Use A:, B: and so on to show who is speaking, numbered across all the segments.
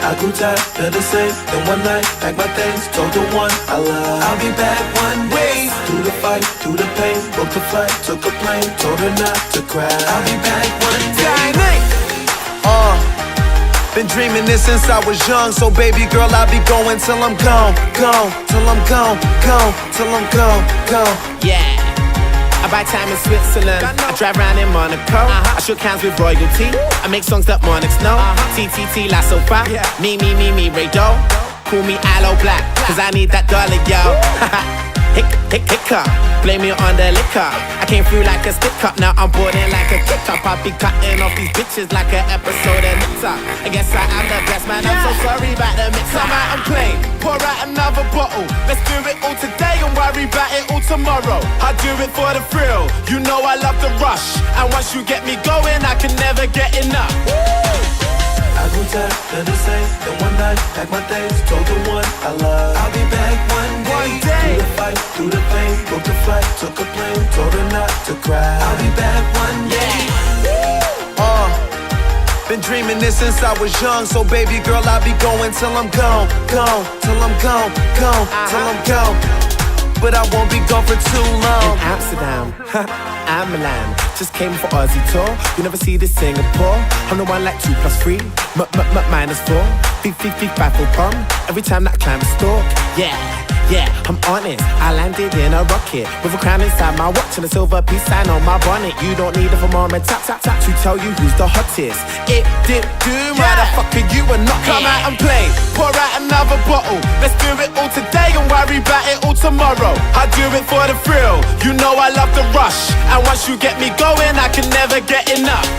A: I grew tired of the same. Then one night, packed my things, told the one I love I'll be back one day. Through the fight, through the pain, booked a flight, took a plane, told her not to cry. I'll be back one day.
B: Been dreaming this since I was young, so baby girl, I'll be going till I'm gone, gone, till I'm gone, gone, till I'm gone, gone.
C: Yeah, I buy time in Switzerland, I drive around in Monaco, I shook hands with royalty, I make songs that monarchs know, TTT La Sofa, me, Ray Doe, call me Aloe Black, cause I need that dollar, yo. Hiccup, blame me on the liquor. I came through like a stick up, now I'm boarding like a kick up. I'll be cutting off these bitches like an episode of Nip Tuck. I guess I am the best man, I'm so sorry about the mix. I'm out and play, pour out another bottle. Let's do it all today and worry about it all tomorrow. I do it for the thrill, you know I love the rush. And once you get me going, I can never get enough.
A: I grew tired of the same. Then one night, packed my things, told the one I love I'll be back one day. Through the fight, through the pain, booked a flight, took a plane, told her not to cry. I'll be back one day.
B: Been dreaming this since I was young, so baby girl, I'll be going till I'm gone, gone, till I'm gone, gone, till I'm gone. But I won't be gone for too long.
C: In Amsterdam, I'm Milan. Just came for Aussie tour. You never see this Singapore. I'm the one like 2 + 3, minus 4. 5 for bum. Every time that I climb a stalk. Yeah, I'm honest. I landed in a rocket with a crown inside my watch and a silver peace sign on my bonnet. You don't need a thermometer to tell you who's the hottest. It did do, motherfucker, you are not. Come out and play, pour out another bottle. Let's do it all today and worry about it all tomorrow. I do it for the thrill, you know I love the rush. And once you get me going, I can never get enough.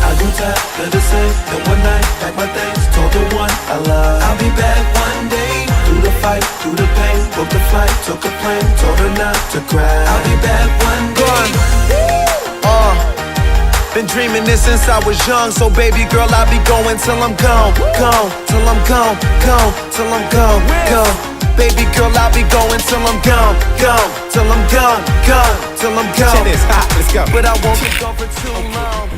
A: I grew tired of the same. Then one night, packed my things, told the one I love I'll be back one day. Through the fight, through the pain, booked a flight, took a plane, told her not to cry. I'll be back one day.
B: Been dreaming this since I was young, so baby girl, I'll be going till I'm gone, gone, till I'm gone, gone, till I'm gone, gone. Baby girl, I'll be going till I'm gone, gone, till I'm gone, gone, till I'm gone.
C: Check this, let's go.
B: But I won't be gone for too long.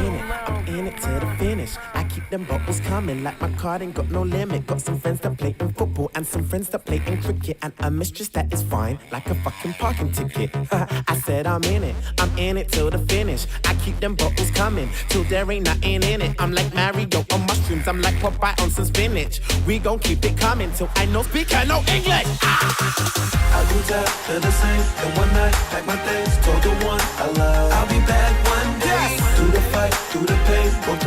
C: I'm in it to the finish. I keep them bottles coming like my card ain't got no limit. Got some friends that play in football and some friends that play in cricket, and a mistress that is fine like a fucking parking ticket. I said I'm in it till the finish. I keep them bottles coming till there ain't nothing in it. I'm like Mario on mushrooms, I'm like Popeye on some spinach. We gon' keep it coming till I know speak, I know English.
A: I grew tired of the same. Then one night, packed my things, told the one I love I'll be back one day. Through the fight, through the pain, booked